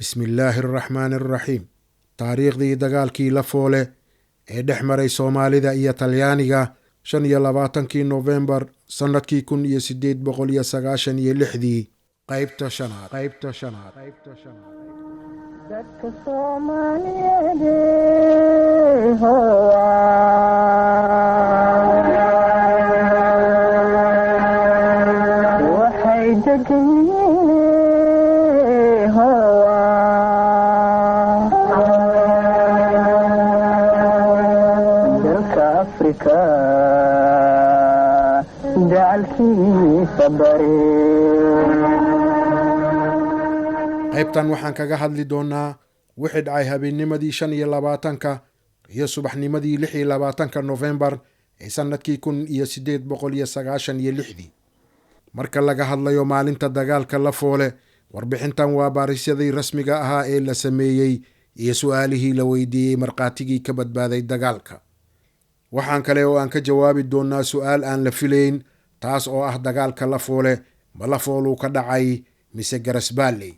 bismillaahi araxmaani araxiim taariikhdii dagaalkii lafoole ee dhex maray soomaalida iyo talyaaniga 25 Noofembar sannadkii 1896 qaybta shanaad. dadka Soomaaliyeed waxay degan dalka Afrika jacalkiisa bari. qaybtan waxaan kaga hadli doonaa wixii dhacay habeennimadii 25 iyo subaxnimadii 26 Noofembar ee sannadkii 1896. marka laga hadlayo maalinta dagaalka lafoole, warbixintan waa baarisyadii rasmiga ahaa ee la sameeyey iyo su-aalihii la weydiiyey markhaatigii ka badbaaday dagaalka. waxaan kale oo aan ka jawaabi doonaa su-aal aan la filayn, taas oo ah dagaalka lafoole ma lafooluu ka dhacay mise garasbaalley.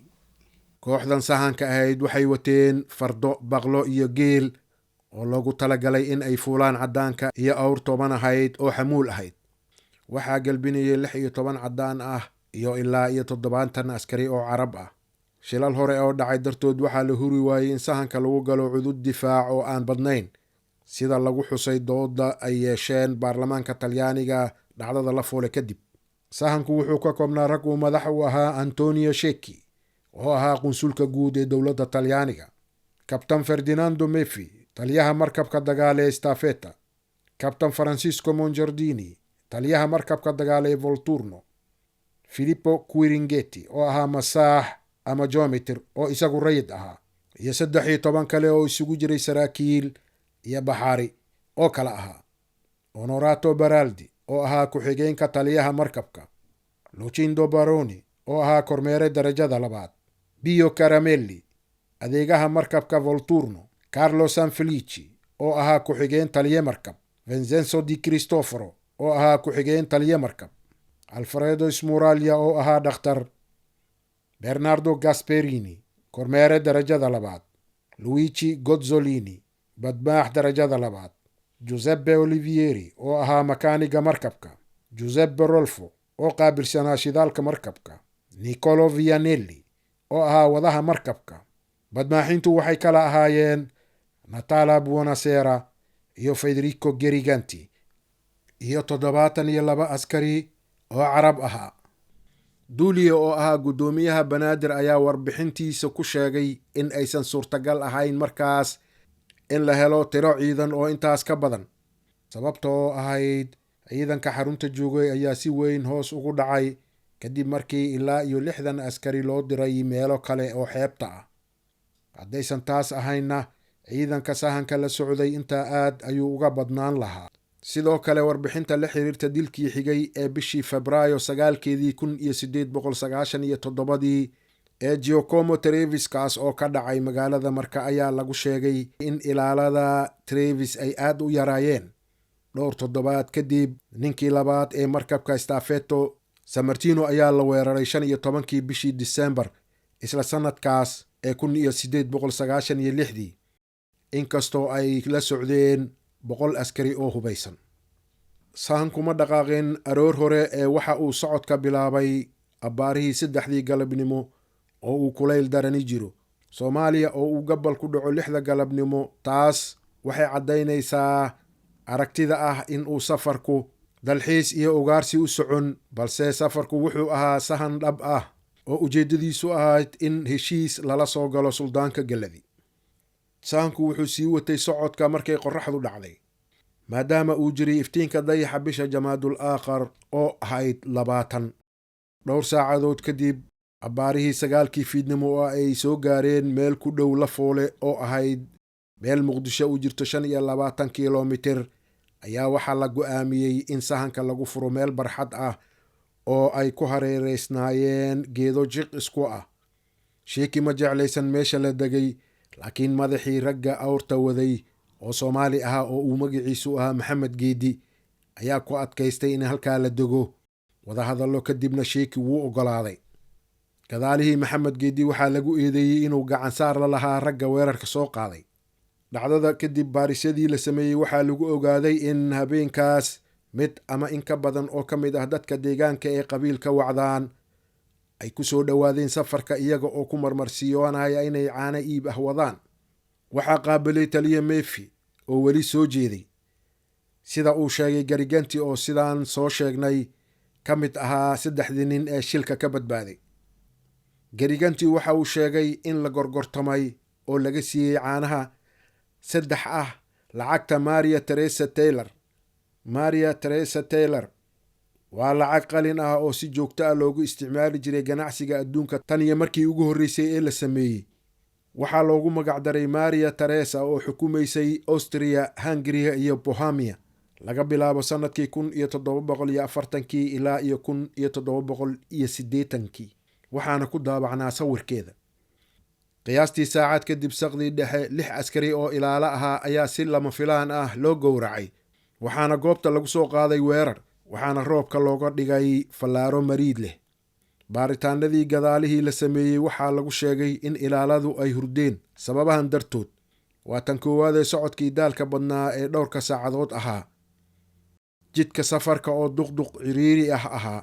kooxdan sahanka ahayd waxay wateen fardo, baqlo iyo geel oo loogu talagalay in ay fuulaan caddaanka iyo awr 10 ahayd oo xamuul ahayd. waxaa galbinayay 16 caddaan ah iyo ilaa 70 askari oo carab ah. shilal hore oo dhacay dartood waxaa la huri waayey in sahanka lagu galo cudud difaac oo aan badnayn, sida lagu xusay dooda ay yeesheen baarlamaanka talyaaniga dhacdada lafoole kadib. sahanku wuxuu ka koobnaa rag uu madax u ahaa Antonio Sheki oo ahaa qunsulka guud ee dowladda talyaaniga, kabtan Ferdinando Mefi, taliyaha markabka dagaal ee Stafeta, kabtan Francisco Mongiardini, taliyaha markabka dagaal ee Volturno, Filippo Quiringetti oo ahaa masaax ama geometer oo isagu rayid ahaa, iyo 13 kale oo isugu jiray saraakiil iyo baxaari oo kala ahaa: Onorato Baraldi oo ahaa ku-xigeenka taliyaha markabka, Lucindo Baroni oo ahaa kormeere darajada 2, Bio Caramelli adeegaha markabka Volturno, Carlo Sanfelici oo ahaa ku-xigeen taliye markab, Vincenzo Di Cristoforo oo ahaa ku-xigeen taliye markab, Alfredo Smuraglia oo ahaa dhakhtar, Bernardo Gasperini kormeere darajada 2, Luigi Gozzolini badmaax darajada 2, Giuseppe Olivieri oo ahaa makaaniga markabka, Giuseppe Rolfo oo qaabilsanaa shidaalka markabka, Nicolo Vianelli oo ahaa wadaha markabka. badmaaxintu waxay kala ahaayeen Natala Buonasera iyo Federico Geriganti, iyo 72 askari oo carab ahaa. duuliye oo ahaa guddoomiyaha banaadir ayaa warbixintiisa ku sheegay in aysan suurtagal ahayn markaas in la helo tiro ciidan oo intaas ka badan, sababta oo ahayd ciidanka xarunta joogay ayaa si weyn hoos ugu dhacay kadib markii ilaa iyo 60 askari loo diray meelo kale oo xeebta ah. haddaysan taas ahaynna ciidanka sahanka la socday intaa aad ayuu uga badnaan lahaa. sidoo kale warbixinta la xiriirta dilkii xigay ee bishii Febraayo 9 1897 ee Giacomo Trevis kaas oo ka dhacay magaalada Marka ayaa lagu sheegay in ilaalada Trevis ay aad u yaraayeen. dhowr toddobaad kadib, ninkii labaad ee markabka Stafeto, Samartino ayaa la weeraray 15 bishii Disembar isla sanadkaas ee 1896, inkastoo ay la socdeen 100 askari oo hubaysan. sahankuma dhaqaaqeen aroor hore ee waxa uu socodka bilaabay abbaarihii 3 galabnimo oo uu kulayl darani jiro. Soomaaliya oo uu gabal ku dhaco 6 galabnimo, taas waxay caddaynaysaa aragtida ah in uu safarku dalxiis iyo ugaarsi u socon, balse safarku wuxuu ahaa sahan dhab ah oo ujeeddadiisu ahayd in heshiis lala soo galo suldaanka Galadi. sahanku wuxuu sii watay socodka markay qorraxdu dhacday, maadaama uu jiray iftiinka dayaxa bisha Jamaadul Aakhar oo ahayd 20. dhowr saacadood kadib, abbaarihii 9 fiidnimo oo ay soo gaareen meel ku dhow Lafoole oo ahayd meel Muqdisho u jirto 25 kilomitir, ayaa waxaa la go'aamiyey in sahanka lagu furo meel barxad ah oo ay ku hareereysnaayeen geedo jiq isku ah. Sheeki ma jeclaysan meesha la degay, laakiin madaxii ragga awrta waday oo Soomaali ahaa oo uu magaciisu ahaa Maxamed Geedi ayaa ku adkaystay in halkaa la dego. wadahadallo kadibna Sheeki wuu ogolaaday. gadaalihii maxamed geedi waxaa lagu eedeeyey inuu gacan saar la lahaa ragga weerarka soo qaaday. dhacdada kadib baarisyadii la sameeyey waxaa lagu ogaaday in habeenkaas mid ama in ka badan oo ka mid ah dadka deegaanka ee qabiilka wacdaan ay ku soo dhowaadeen safarka iyaga oo ku marmarsiyoonaya inay caano iib ah wadaan. waxaa qaabilay taliya meefi oo weli soo jeeday, sida uu sheegay gariganti oo sidaan soo sheegnay ka mid ahaa 3 nin ee shilka ka badbaaday. gariganti waxa uu sheegay in la gorgortamay oo laga siiyey caanaha 3 ah lacagta Maria Teresa Taylor waa lacag qalin ah oo si joogto ah loogu isticmaali jiray ganacsiga adduunka tan iyo markii ugu horreysay ee la sameeyey. waxaa loogu magacdaray Maria Teresa oo xukumaysay Austria, Hungary iyo Bohemia laga bilaabo sanadkii 1740 ilaa 1780, waxaana ku daabacnaa sawirkeeda. qiyaastii saacad kadib saqdii dhexe 6 askari oo ilaalo ahaa ayaa si lama filaan ah loo gowracay, waxaana goobta lagu soo qaaday weerar, waxaana roobka looga dhigay fallaaro mariid leh. baaritaanadii gadaalihii la sameeyey waxaa lagu sheegay in ilaaladu ay hurdeen sababahan dartood. waa tan koowaad ee socodkii daalka badnaa ee dhowrka saacadood ahaa, jidka safarka oo duqduq ciriiri ah ahaa,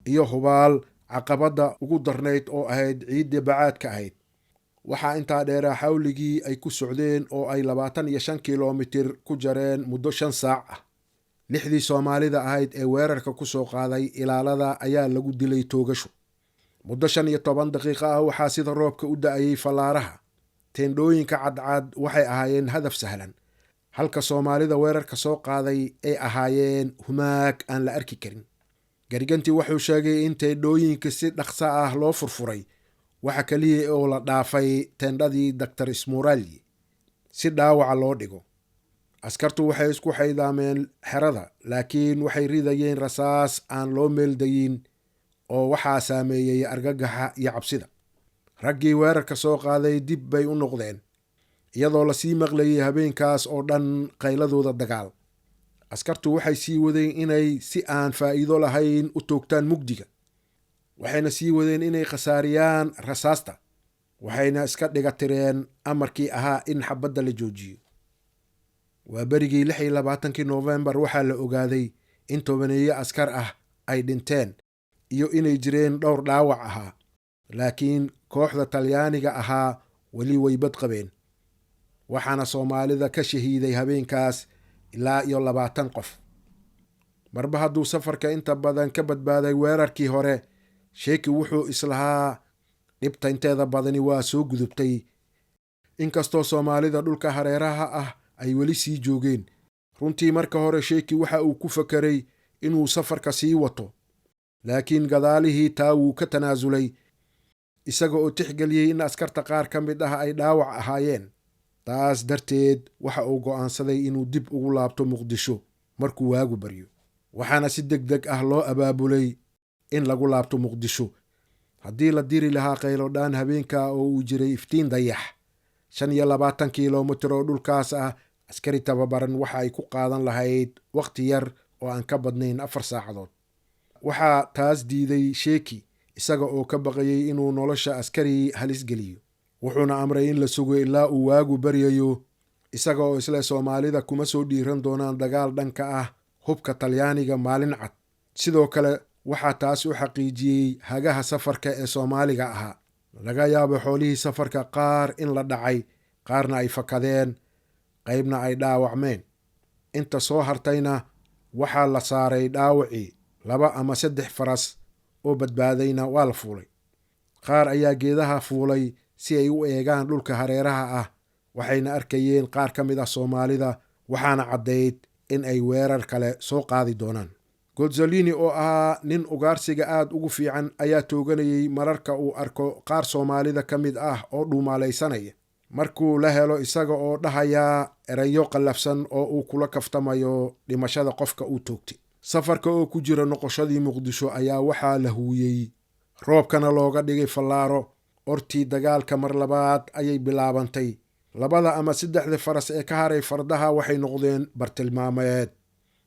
iyo hubaal caqabadda ugu darnayd oo ahayd ciidda bacaadka ahayd. waxaa intaa dheeraa xawligii ay ku socdeen oo ay 25 kilomitir ku jareen muddo 5 saac ah. 6dii Soomaalida ahayd ee weerarka ku soo qaaday ilaalada ayaa lagu dilay toogasho. muddo 15 daqiiqo ah waxaa sida roobka u da'ayay fallaaraha. teendhooyinka cadcad waxay ahaayeen hadaf sahlan, halka Soomaalida weerarka soo qaaday ay ahaayeen humaag aan la arki karin. gariganti wuxuu sheegay in teendhooyinka si dhaqso ah loo furfuray, waxa kaliya oo la dhaafay teendhadii Dr. Ismuralyi si dhaawaca loo dhigo. askartu waxay isku xaydaameen xerada, laakiin waxay ridayeen rasaas aan loo meeldayin oo waxaa saameeyey argagaxa iyo cabsida. raggii weerarka soo qaaday dib bay u noqdeen, iyadoo lasii maqlayay habeenkaas oo dhan qayladooda dagaal. askartu waxay sii wadeen inay si aan faa'iido lahayn u toogtaan mugdiga, waxayna sii wadeen inay khasaariyaan rasaasta, waxayna iska dhiga tireen amarkii ahaa in xabadda la joojiyo. waa berigii 26 Noofembar waxaa la ogaaday in 10 askar ah ay dhinteen iyo inay jireen dhowr dhaawac ahaa, laakiin kooxda Talyaaniga ahaa weli way bad qabeen. waxaana Soomaalida ka shahiiday habeenkaas ilaa 20 qof. marba hadduu safarka inta badan ka badbaaday weerarkii hore, sheeki wuxuu islahaa dhibta inteeda badani waa soo gudubtay. inkastoo Soomaalida dhulka hareeraha ah ay weli sii joogeen, runtii marka hore sheeki waxa uu ku fakeray inuu safarka sii wato, laakiin gadaalihii taa wuu ka tanaasulay, isaga oo tixgeliyey in askarta qaar ka mid ah ay dhaawac ahaayeen. taas darteed waxa uu go'aansaday inuu dib ugu laabto Muqdisho markuu waagu baryo, waxaana si degdeg ah loo abaabulay in lagu laabto Muqdisho. haddii la diri lahaa qaylodhaan habeenka oo uu jiray iftiin dayax 25 kilomitir oo dhulkaas ah, askari tababaran waxa ay ku qaadan lahayd waqti yar oo aan ka badnayn 4 saacadood. waxaa taas diiday sheeki, isaga oo ka baqayay inuu nolosha askari halis geliyo. wuxuuna amray in la sugo ilaa uu waagu baryayo, isaga oo isla Soomaalida kuma soo dhiiran doonaan dagaal dhanka ah hubka Talyaaniga maalin cad. sidoo kale waxaa taas u xaqiijiyey hagaha safarka ee Soomaaliga ahaa. laga yaabo xoolihii safarka qaar in la dhacay, qaarna ay fakadeen, qaybna ay dhaawacmeen. inta soo hartayna waxaa la saaray dhaawacii 2 ama 3 faras oo badbaadayna waa la fuulay. qaar ayaa geedaha fuulay si ay u eegaan dhulka hareeraha ah, waxayna arkayeen qaar ka mid ah Soomaalida, waxaana caddayd in ay weerar kale soo qaadi doonaan. Gozzolini oo ahaa nin ugaarsiga aad ugu fiican ayaa tooganayay mararka uu arko qaar Soomaalida ka mid ah oo dhuumaalaysanaya. markuu la helo isaga oo dhahayaa erayo qallafsan oo uu kula kaftamayo dhimashada qofka uu toogtay. safarka oo ku jira noqoshadii Muqdisho ayaa waxaa la huuyey, roobkana looga dhigay fallaaro. ortii dagaalka mar labaad ayay bilaabantay. 2 ama 3 faras ee ka haray fardaha waxay noqdeen bartilmaameed,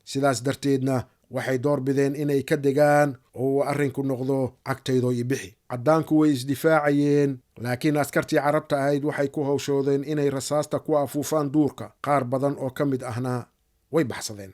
sidaas darteedna waxay door bideen inay ka degaan oo uu arrinku noqdo cagtaydo iyo bixi. caddaanku way isdifaacayeen, laakiin askartii carabta ahayd waxay ku hawshoodeen inay rasaasta ku afuufaan duurka. qaar badan oo ka mid ahna way baxsadeen.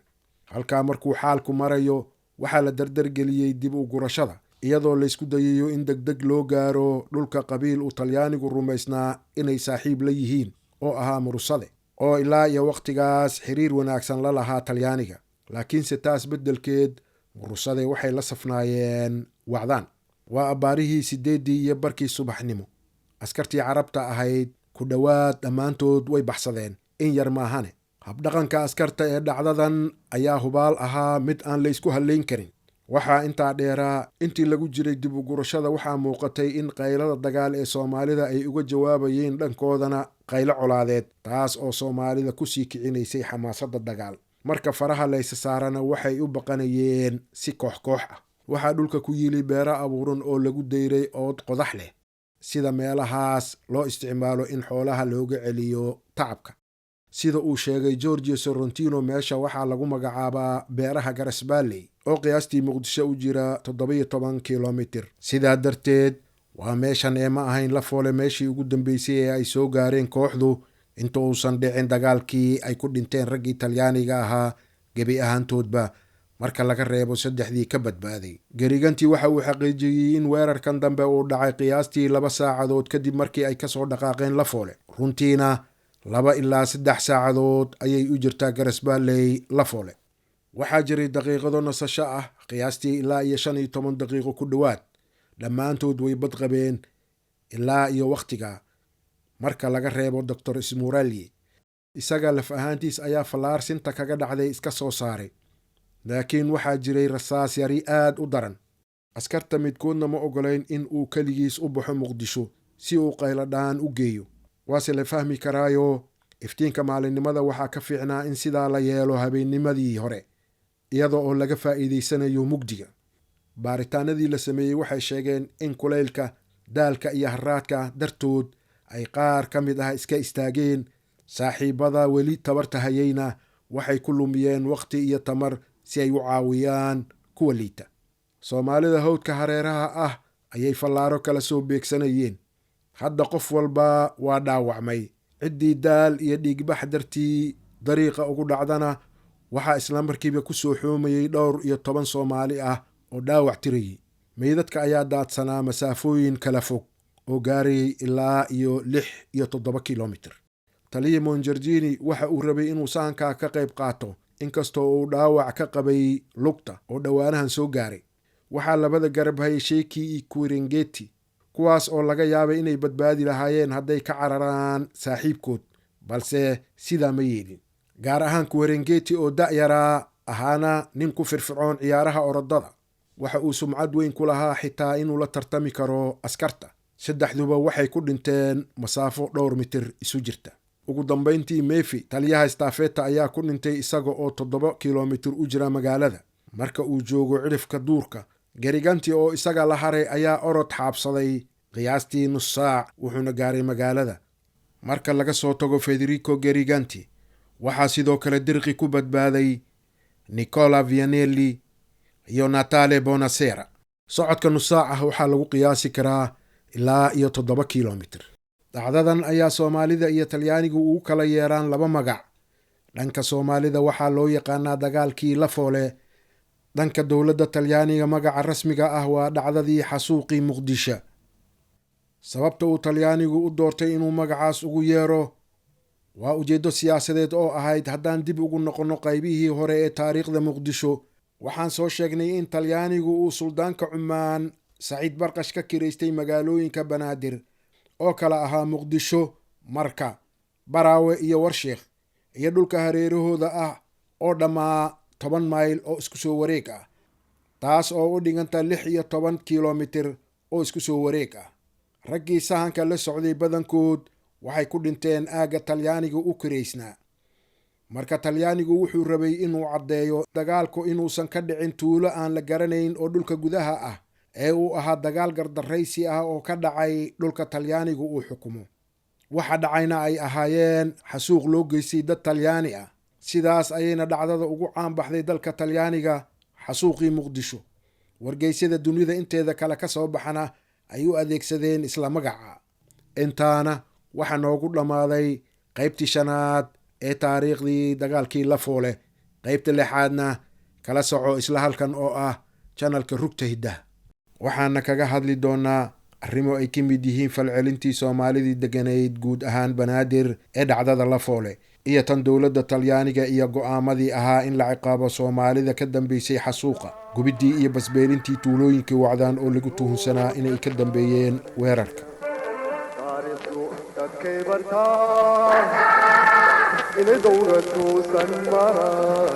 halkaa markuu xaalku marayo, waxaa la dardargeliyey dib u gurashada, iyadoo laysku dayayo in degdeg loo gaaro dhulka qabiil uu talyaanigu rumaysnaa inay saaxiib la yihiin oo ahaa murusade, oo ilaa iyo wakhtigaas xiriir wanaagsan la lahaa talyaaniga. laakiinse taas beddelkeed murusade waxay la safnaayeen wacdaan. waa abbaarihii 8:00 subaxnimo. askartii carabta ahayd ku dhowaad dhammaantood way baxsadeen, in yar maahane. habdhaqanka askarta ee dhacdadan ayaa hubaal ahaa mid aan laysku hallayn karin. waxaa intaa dheeraa, intii lagu jiray dib u gurashada waxaa muuqatay in qaylada dagaal ee soomaalida ay uga jawaabayeen dhankoodana qaylo colaadeed, taas oo soomaalida kusii kicinaysay xamaasadda dagaal. marka faraha laysa saarana waxay u baqanayeen si koox koox ah. waxaa dhulka ku yili beero abuuran oo lagu dayray ood qodax leh, sida meelahaas loo isticmaalo in xoolaha looga celiyo tacabka. sida uu sheegay Giorgio Sorrentino, meesha waxaa lagu magacaabaa beeraha Garasbaaley, oo qiyaastii Muqdisho u jira 17 kilomitir. sidaa darteed waa meeshan ee ma ahayn Lafoole meeshii ugu dambeysay ee ay soo gaareen kooxdu inta uusan dhicin dagaalkii ay ku dhinteen raggii talyaaniga ahaa gebi ahaantoodba, marka laga reebo 3 ka badbaaday. Garigantii waxa uu xaqiijiyey in weerarkan dambe uu dhacay qiyaastii 2 saacadood kadib markii ay kasoo dhaqaaqeen Lafoole. runtiina 2 ilaa 3 saacadood ayay u jirtaa Garasbaaley Lafoole. waxaa jiray daqiiqado nasasho ah, qiyaastii ilaa iyo 15 daqiiqo ku dhowaad. dhammaantood way badqabeen ilaa iyo wakhtiga, marka laga reebo Dr. Ismuralyi. isaga laf ahaantiis ayaa fallaar sinta kaga dhacday iska soo saaray, laakiin waxaa jiray rasaas yari aad u daran. askarta midkoodna ma ogolayn in uu keligiis u baxo Muqdisho si uu qayladhaan u geeyo. waase la fahmi karaayo, iftiinka maalinimada waxaa ka fiicnaa in sidaa la yeelo habeennimadii hore, iyadoo oo laga faa'iidaysanayo mugdiga. baaritaanadii la sameeyey waxay sheegeen in kulaylka, daalka iyo haraadka dartood ay qaar ka mid ah iska istaageen. saaxiibada weli tabarta hayeyna waxay ku lumiyeen wakhti iyo tamar si ay u caawiyaan kuwa liita. soomaalida hawdka hareeraha ah ayay fallaaro kala soo beegsanayeen. hadda qof walba waa dhaawacmay. ciddii daal iyo dhiigbax dartii dariiqa ugu dhacdana waxaa isla markiiba ku soo xoomayey 12 Soomaali ah oo dhaawac tirayey. meydadka ayaa daadsanaa masaafooyin kala fog oo gaarayay ilaa iyo 6 iyo 7 kilomitir. taliya Monjargini waxa uu rabay inuu sahankaa ka qayb qaato, inkastoo uu dhaawac ka qabay lugta oo dhowaanahan soo gaaray. waxaa labada garab hayay Sheeki iyo Kwerengeti, kuwaas oo laga yaabay inay badbaadi lahaayeen hadday ka cararaan saaxiibkood, balse sidaa ma yeelin. gaar ahaan Kwerengeti oo da'yaraa ahaana nin ku firfircoon ciyaaraha orodada. waxa uu sumcad weyn ku lahaa xitaa inuu la tartami karo askarta. 3duba waxay ku dhinteen masaafo 2 mitir isu jirta. ugu dambayntii Mefi, taliyaha staafeta, ayaa ku dhintay isaga oo 7 kilomitir u jira magaalada. marka uu joogo cidhifka duurka, Gariganti oo isaga la haray ayaa orod xaabsaday qiyaastii nus saac, wuxuuna gaaray magaalada. marka laga soo tago Federico Gariganti, waxaa sidoo kale dirqi ku badbaaday Nicola Vianelli iyo Natale Bonasera. socodka nus saac ah waxaa lagu qiyaasi karaa ilaa iyo 7 kilomitir. dhacdadan ayaa Soomaalida iyo Talyaanigu ugu kala yeeraan 2 magac. dhanka Soomaalida waxaa loo yaqaanaa dagaalkii Lafoole. dhanka dowladda Talyaaniga magaca rasmiga ah waa dhacdadii xasuuqii Muqdisho. sababta uu Talyaanigu u doortay inuu magacaas ugu yeero waa ujeeddo siyaasadeed oo ahayd, haddaan dib ugu noqonno qaybihii hore ee taariikhda Muqdisho, waxaan soo sheegnay in Talyaanigu uu suldaanka Cumaan Saciid Barqash ka kiraystay magaalooyinka Banaadir oo kala ahaa Muqdisho, Marka, Baraawe iyo Warsheekh, iyo dhulka hareerahooda ah oo dhammaa 10 mayl oo isku soo wareeg ah, taas oo u dhiganta 16 kilomitir oo isku soo wareeg ah. raggii sahanka la socday badankood waxay ku dhinteen aagga Talyaaniga u kiraysnaa. marka Talyaanigu wuxuu rabay inuu caddeeyo dagaalku inuusan ka dhicin tuulo aan la garanayn oo dhulka gudaha ah, ee uu ahaa dagaal gardarraysi ah oo ka dhacay dhulka Talyaanigu uu xukumo. waxa dhacayna ay ahaayeen xasuuq loo geystay dad Talyaani ah. sidaas ayayna dhacdada ugu caan baxday dalka Talyaaniga, xasuuqii muqdisho. wargeysyada dunida inteeda kale ka soo baxana ay u adeegsadeen isla magaca. intaana waxaa noogu dhammaaday qaybtii 5aad ee taariikhdii dagaalkii Lafoole. qaybta 6aadna kala soco isla halkan oo ah channelka Rugta Hiddaha. waxaana kaga hadli doonaa arrimo ay ka mid yihiin falcelintii Soomaalidii deganeyd guud ahaan Banaadir ee dhacdada Lafoole, iyo tan dowladda Talyaaniga iyo go'aamadii ahaa in la ciqaabo Soomaalida ka dambeysay xasuuqa, gubidii iyo basbeelintii tuulooyinkii wacdaan oo lagu tuhunsanaa inay ka dambeeyeen weerarka. inay dowladdu san maraan